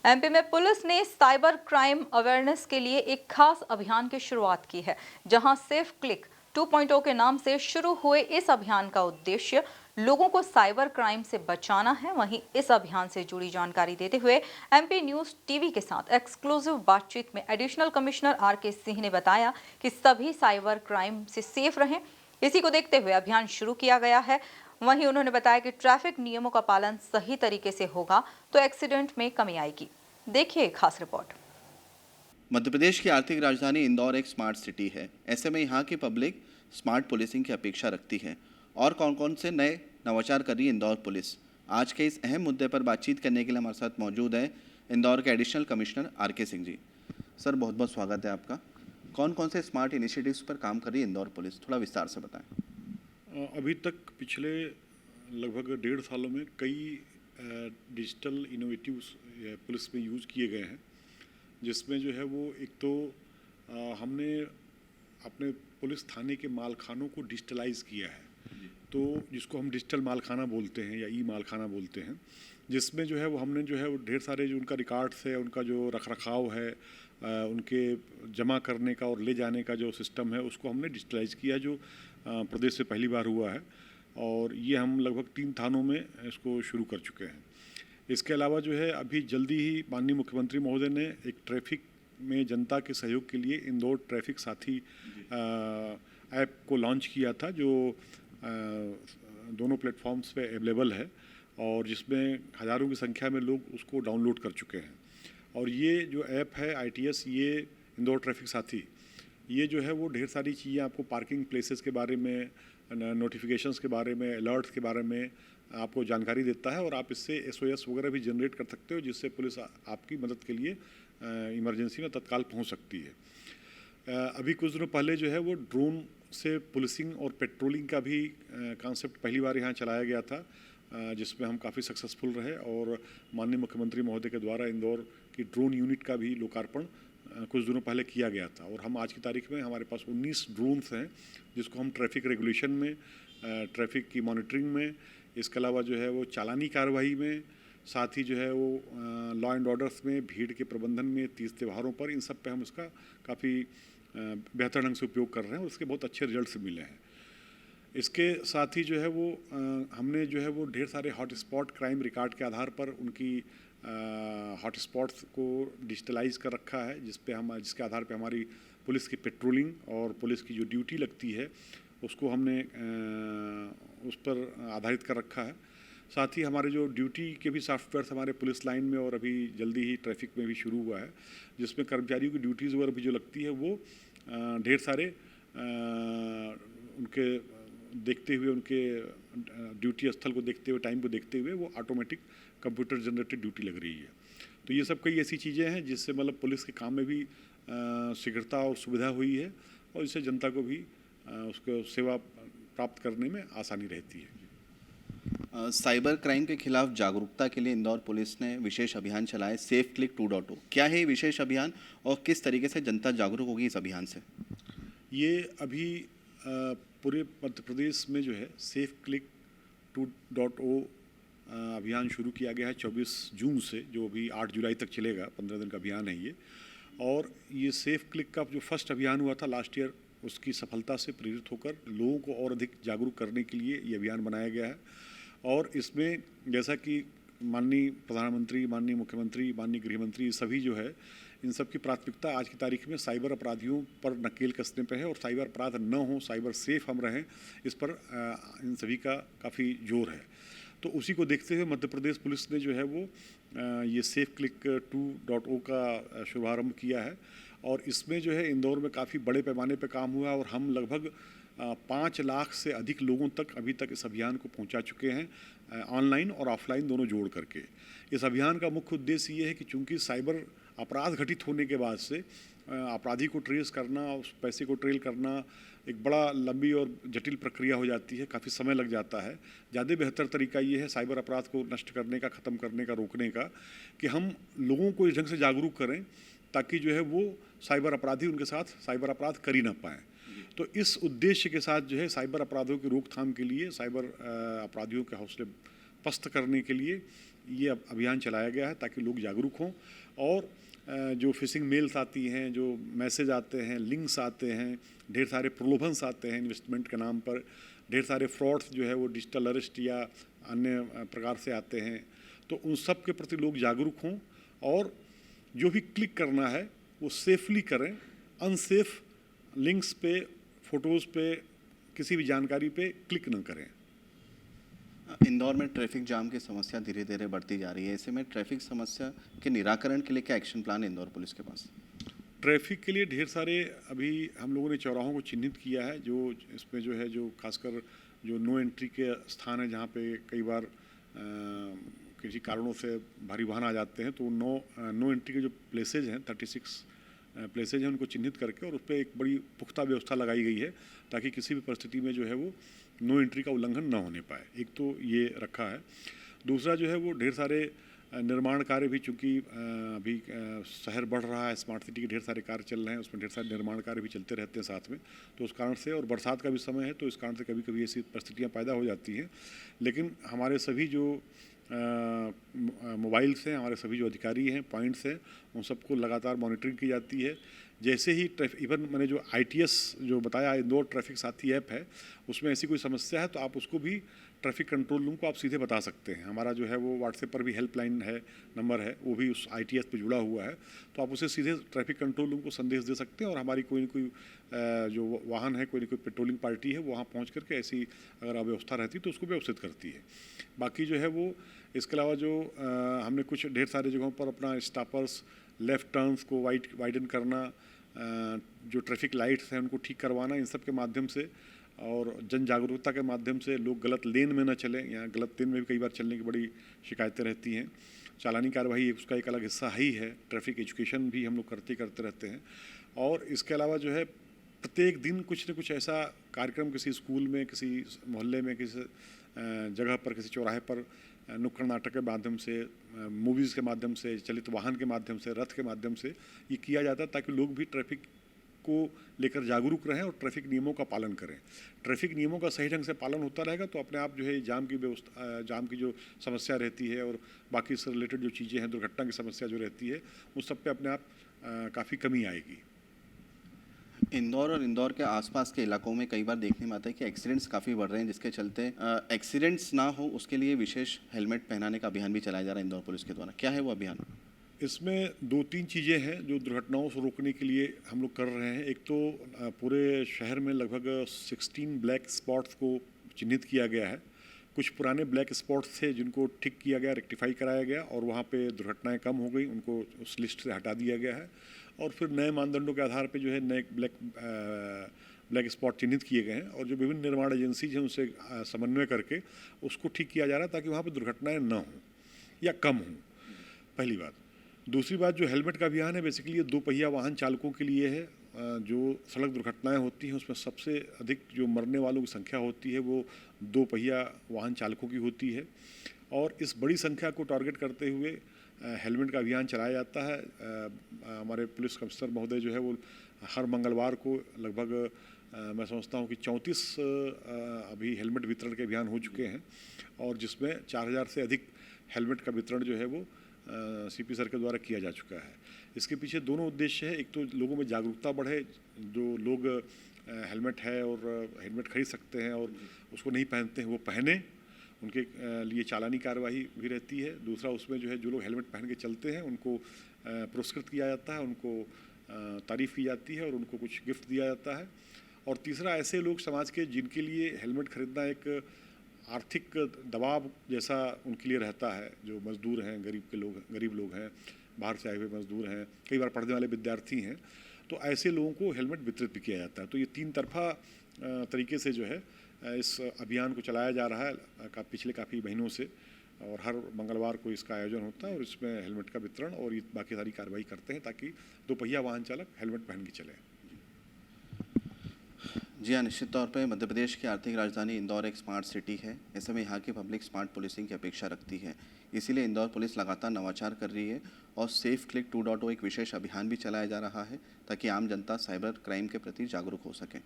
MP में police ने cyber crime awareness के लिए एक खास अभियान की शुरुआत की है, जहां सेफ क्लिक 2.0 के नाम से शुरू हुए इस अभियान का उद्देश्य लोगों को साइबर क्राइम से बचाना है। वहीं इस अभियान से जुड़ी जानकारी देते हुए एमपी न्यूज टीवी के साथ एक्सक्लूसिव बातचीत में एडिशनल कमिश्नर आर.के. सिंह ने बताया कि सभी साइबर क्राइम से सेफ रहें। इसी को देखते हुए अभियान शुरू किया गया है। वहीं उन्होंने बताया कि ट्रैफिक नियमों का पालन सही तरीके से होगा तो एक्सीडेंट में कमी आएगी। देखिए खास रिपोर्ट। मध्य प्रदेश की आर्थिक राजधानी इंदौर एक स्मार्ट सिटी है। ऐसे में यहाँ की पब्लिक स्मार्ट पुलिसिंग की अपेक्षा रखती है। और कौन-कौन से नए नवाचार कर रही है इंदौर पुलिस? आज के इस अहम मुद्दे पर बातचीत करने के लिए हमारे साथ मौजूद है इंदौर के additional commissioner R K. Singh ji. Sir, बहुत बहुत स्वागत है आपका। कौन-कौन से स्मार्ट इनिशिएटिव्स पर काम कर रही है इंदौर पुलिस, थोड़ा विस्तार से बताएं। अभी तक पिछले लगभग 1.5 सालों में कई डिजिटल इनोवेटिव्स पुलिस में यूज़ किए गए हैं, जिसमें जो है वो एक तो हमने अपने पुलिस थाने के मालखानों को डिजिटलाइज किया है, तो जिसको हम डिजिटल मालखाना बोलते हैं या ई मालखाना बोलते हैं, जिसमें जो है वो हमने जो है वो ढेर सारे जो उनका रिकॉर्ड्स है, उनका जो रखरखाव है, उनके जमा करने का और ले जाने का जो सिस्टम है, उसको हमने डिजिटलाइज किया, जो प्रदेश से पहली बार हुआ है। और ये हम लगभग 3 थानों में इसको शुरू कर चुके हैं। इसके अलावा जो है अभी जल्दी ही माननीय मुख्यमंत्री महोदय ने एक ट्रैफिक में जनता के सहयोग के लिए इंदौर ट्रैफिक साथी ऐप को लॉन्च किया था, जो दोनों प्लेटफॉर्म्स पे अवेलेबल है और जिसमें हज़ारों की संख्या में लोग उसको डाउनलोड कर चुके हैं। और ये जो ऐप है ITS, ये इंदौर ट्रैफिक साथी, ये जो है वो ढेर सारी चीज़ें आपको पार्किंग प्लेसेस के बारे में, नोटिफिकेशंस के बारे में, अलर्ट्स के बारे में आपको जानकारी देता है और आप इससे SOS वगैरह भी जनरेट कर सकते हो, जिससे पुलिस आपकी मदद के लिए इमरजेंसी में तत्काल पहुंच सकती है। अभी कुछ दिनों पहले जो है वो ड्रोन से पुलिसिंग और पेट्रोलिंग का भी कॉन्सेप्ट पहली बार यहाँ चलाया गया था, जिसमें हम काफ़ी सक्सेसफुल रहे और माननीय मुख्यमंत्री महोदय के द्वारा इंदौर की ड्रोन यूनिट का भी लोकार्पण कुछ दिनों पहले किया गया था। और हम आज की तारीख में हमारे पास 19 ड्रोन्स हैं, जिसको हम ट्रैफिक रेगुलेशन में, ट्रैफिक की मॉनिटरिंग में, इसके अलावा जो है वो चालानी कार्रवाई में, साथ ही जो है वो लॉ एंड ऑर्डर्स में, भीड़ के प्रबंधन में, तीज त्योहारों पर, इन सब पे हम इसका काफ़ी बेहतर ढंग से उपयोग कर रहे हैं और उसके बहुत अच्छे रिजल्ट्स मिले हैं। इसके साथ ही जो है वो हमने जो है वो ढेर सारे हॉट स्पॉट क्राइम रिकॉर्ड के आधार पर उनकी हॉट स्पॉट्स को डिजिटलाइज कर रखा है, जिसके आधार पे हमारी पुलिस की पेट्रोलिंग और पुलिस की जो ड्यूटी लगती है उसको हमने उस पर आधारित कर रखा है। साथ ही हमारे जो ड्यूटी के भी सॉफ्टवेयर हमारे पुलिस लाइन में और अभी जल्दी ही ट्रैफिक में भी शुरू हुआ है, जिसमें कर्मचारियों की ड्यूटीज़ वगैरह भी जो लगती है वो ढेर सारे उनके देखते हुए, उनके ड्यूटी स्थल को देखते हुए, टाइम को देखते हुए वो ऑटोमेटिक कंप्यूटर जनरेटेड ड्यूटी लग रही है। तो ये सब कई ऐसी चीज़ें हैं जिससे मतलब पुलिस के काम में भी शीघ्रता और सुविधा हुई है और इससे जनता को भी उसको सेवा प्राप्त करने में आसानी रहती है। साइबर क्राइम के खिलाफ जागरूकता के लिए इंदौर पुलिस ने विशेष अभियान चलाया, सेफ क्लिक 2.0। क्या है ये विशेष अभियान और किस तरीके से जनता जागरूक होगी इस अभियान से? ये अभी पूरे मध्य प्रदेश में जो है सेफ क्लिक 2.0 अभियान शुरू किया गया है 24 जून से, जो अभी 8 जुलाई तक चलेगा। 15 दिन का अभियान है ये। और ये सेफ क्लिक का जो फर्स्ट अभियान हुआ था लास्ट ईयर, उसकी सफलता से प्रेरित होकर लोगों को और अधिक जागरूक करने के लिए ये अभियान बनाया गया है। और इसमें जैसा कि माननीय प्रधानमंत्री, माननीय मुख्यमंत्री, माननीय गृहमंत्री, सभी जो है, इन सब की प्राथमिकता आज की तारीख में साइबर अपराधियों पर नकेल कसने पे है और साइबर अपराध न हो, साइबर सेफ हम रहें, इस पर इन सभी का काफ़ी जोर है। तो उसी को देखते हुए मध्य प्रदेश पुलिस ने जो है वो ये सेफ क्लिक 2.0 का शुभारंभ किया है और इसमें जो है इंदौर में काफ़ी बड़े पैमाने पर काम हुआ और हम लगभग 5 लाख से अधिक लोगों तक अभी तक इस अभियान को पहुंचा चुके हैं, ऑनलाइन और ऑफलाइन दोनों जोड़ करके। इस अभियान का मुख्य उद्देश्य ये है कि चूंकि साइबर अपराध घटित होने के बाद से अपराधी को ट्रेस करना, उस पैसे को ट्रेल करना एक बड़ा लंबी और जटिल प्रक्रिया हो जाती है, काफ़ी समय लग जाता है। ज़्यादा बेहतर तरीका ये है साइबर अपराध को नष्ट करने का, ख़त्म करने का, रोकने का, कि हम लोगों को इस ढंग से जागरूक करें ताकि जो है वो साइबर अपराधी उनके साथ साइबर अपराध कर ही ना पाएँ। तो इस उद्देश्य के साथ जो है साइबर अपराधों की रोकथाम के लिए, साइबर अपराधियों के हौसले पस्त करने के लिए ये अभियान चलाया गया है ताकि लोग जागरूक हों और जो फिशिंग मेल्स आती हैं, जो मैसेज आते हैं, लिंक्स आते हैं, ढेर सारे प्रलोभन्स आते हैं इन्वेस्टमेंट के नाम पर, ढेर सारे फ्रॉड्स जो है वो डिजिटल अरेस्ट या अन्य प्रकार से आते हैं, तो उन सब के प्रति लोग जागरूक हों और जो भी क्लिक करना है वो सेफली करें, अनसेफ लिंक्स पे, फोटोज़ पे, किसी भी जानकारी पे क्लिक न करें। इंदौर में ट्रैफिक जाम की समस्या धीरे धीरे बढ़ती जा रही है, ऐसे में ट्रैफिक समस्या के निराकरण के लिए क्या एक्शन प्लान है इंदौर पुलिस के पास? ट्रैफिक के लिए ढेर सारे अभी हम लोगों ने चौराहों को चिन्हित किया है, जो इसमें जो है जो खासकर जो नो एंट्री के स्थान है जहाँ पे कई बार किसी कारणों से भारी वाहन आ जाते हैं, तो नो एंट्री के जो प्लेसेज हैं 36 प्लेसेज हैं उनको चिन्हित करके और उस पर एक बड़ी पुख्ता व्यवस्था लगाई गई है ताकि किसी भी परिस्थिति में जो है वो नो एंट्री का उल्लंघन न होने पाए। एक तो ये रखा है। दूसरा जो है वो ढेर सारे निर्माण कार्य भी, चूँकि अभी शहर बढ़ रहा है, स्मार्ट सिटी के ढेर सारे कार्य चल रहे हैं, उसमें ढेर सारे निर्माण कार्य भी चलते रहते हैं साथ में, तो उस कारण से, और बरसात का भी समय है तो इस कारण से कभी कभी ऐसी परिस्थितियाँ पैदा हो जाती हैं। लेकिन हमारे सभी जो मोबाइल्स हैं, हमारे सभी जो अधिकारी हैं, पॉइंट्स हैं, उन सबको लगातार मॉनिटरिंग की जाती है। जैसे ही इवन मैंने जो ITS जो बताया, इंदौर ट्रैफिक साथी ऐप है, उसमें ऐसी कोई समस्या है तो आप उसको भी ट्रैफिक कंट्रोल रूम को आप सीधे बता सकते हैं। हमारा जो है वो व्हाट्सएप पर भी हेल्पलाइन है, नंबर है, वो भी उस ITS पे जुड़ा हुआ है, तो आप उसे सीधे ट्रैफिक कंट्रोल रूम को संदेश दे सकते हैं और हमारी कोई न कोई जो वाहन है, कोई न कोई पेट्रोलिंग पार्टी है, वो वहाँ पहुँच करके ऐसी अगर अव्यवस्था रहती तो उसको व्यवस्थित करती है। बाकी जो है वो इसके अलावा जो हमने कुछ ढेर सारी जगहों पर अपना स्टॉपर्स, लेफ़्ट टर्न्स को वाइडन करना, जो ट्रैफिक लाइट्स हैं उनको ठीक करवाना, इन सब के माध्यम से और जन जागरूकता के माध्यम से लोग गलत लेन में न चलें। यहाँ गलत लेन में भी कई बार चलने की बड़ी शिकायतें रहती हैं। चालानी कार्रवाई उसका एक अलग हिस्सा ही है। ट्रैफिक एजुकेशन भी हम लोग करते रहते हैं। और इसके अलावा जो है प्रत्येक दिन कुछ न कुछ ऐसा कार्यक्रम किसी स्कूल में, किसी मोहल्ले में, किसी जगह पर, किसी चौराहे पर नुक्कड़ नाटक के माध्यम से, मूवीज़ के माध्यम से, चलित वाहन के माध्यम से, रथ के माध्यम से ये किया जाता है ताकि लोग भी ट्रैफिक को लेकर जागरूक रहें और ट्रैफिक नियमों का पालन करें। ट्रैफिक नियमों का सही ढंग से पालन होता रहेगा तो अपने आप जो है जाम की जो समस्या रहती है और बाकी इससे रिलेटेड जो चीज़ें हैं, दुर्घटना की समस्या जो रहती है, उस सब पे अपने आप काफ़ी कमी आएगी। इंदौर और इंदौर के आसपास के इलाकों में कई बार देखने में आता है कि एक्सीडेंट्स काफ़ी बढ़ रहे हैं, जिसके चलते एक्सीडेंट्स ना हो उसके लिए विशेष हेलमेट पहनाने का अभियान भी चलाया जा रहा है इंदौर पुलिस के द्वारा। क्या है वो अभियान? इसमें 2-3 चीज़ें हैं जो दुर्घटनाओं से रोकने के लिए हम लोग कर रहे हैं। एक तो पूरे शहर में लगभग 16 ब्लैक स्पॉट्स को चिन्हित किया गया है। कुछ पुराने ब्लैक स्पॉट्स थे जिनको ठीक किया गया, रेक्टिफाई कराया गया और वहाँ पे दुर्घटनाएं कम हो गई, उनको उस लिस्ट से हटा दिया गया है। और फिर नए मानदंडों के आधार पे जो है नए ब्लैक स्पॉट चिन्हित किए गए हैं और जो विभिन्न निर्माण एजेंसीज हैं उनसे समन्वय करके उसको ठीक किया जा रहा है ताकि वहाँ पर दुर्घटनाएँ न हों या कम हों, पहली बात। दूसरी बात, जो हेलमेट का अभियान है बेसिकली ये 2 पहिया वाहन चालकों के लिए है। जो सड़क दुर्घटनाएं होती हैं उसमें सबसे अधिक जो मरने वालों की संख्या होती है वो 2 पहिया वाहन चालकों की होती है और इस बड़ी संख्या को टारगेट करते हुए हेलमेट का अभियान चलाया जाता है। हमारे पुलिस कमिश्नर महोदय जो है वो हर मंगलवार को लगभग मैं समझता हूँ कि 34 अभी हेलमेट वितरण के अभियान हो चुके हैं और जिसमें 4000 से अधिक हेलमेट का वितरण जो है वो CP सर के द्वारा किया जा चुका है। इसके पीछे दोनों उद्देश्य है। एक तो लोगों में जागरूकता बढ़े, जो लोग हेलमेट है और हेलमेट खरीद सकते हैं और उसको नहीं पहनते हैं वो पहने, उनके लिए चालानी कार्रवाई भी रहती है। दूसरा, उसमें जो है जो लोग हेलमेट पहन के चलते हैं उनको पुरस्कृत किया जाता है, उनको तारीफ़ की जाती है और उनको कुछ गिफ्ट दिया जाता है। और तीसरा, ऐसे लोग समाज के जिनके लिए हेलमेट खरीदना एक आर्थिक दबाव जैसा उनके लिए रहता है, जो मज़दूर हैं, गरीब लोग हैं, बाहर से आए हुए मज़दूर हैं, कई बार पढ़ने वाले विद्यार्थी हैं, तो ऐसे लोगों को हेलमेट वितरित भी किया जाता है। तो ये 3 तरफा तरीके से जो है इस अभियान को चलाया जा रहा है पिछले काफ़ी महीनों से और हर मंगलवार को इसका आयोजन होता है और इसमें हेलमेट का वितरण और ये बाकी सारी कार्रवाई करते हैं ताकि 2 पहिया वाहन चालक हेलमेट पहन के चलें। जी हाँ, निश्चित तौर पे मध्य प्रदेश की आर्थिक राजधानी इंदौर एक स्मार्ट सिटी है। ऐसे में यहाँ की पब्लिक स्मार्ट पुलिसिंग की अपेक्षा रखती है। इसीलिए इंदौर पुलिस लगातार नवाचार कर रही है और सेफ क्लिक 2.0 एक विशेष अभियान भी चलाया जा रहा है ताकि आम जनता साइबर क्राइम के प्रति जागरूक हो सके।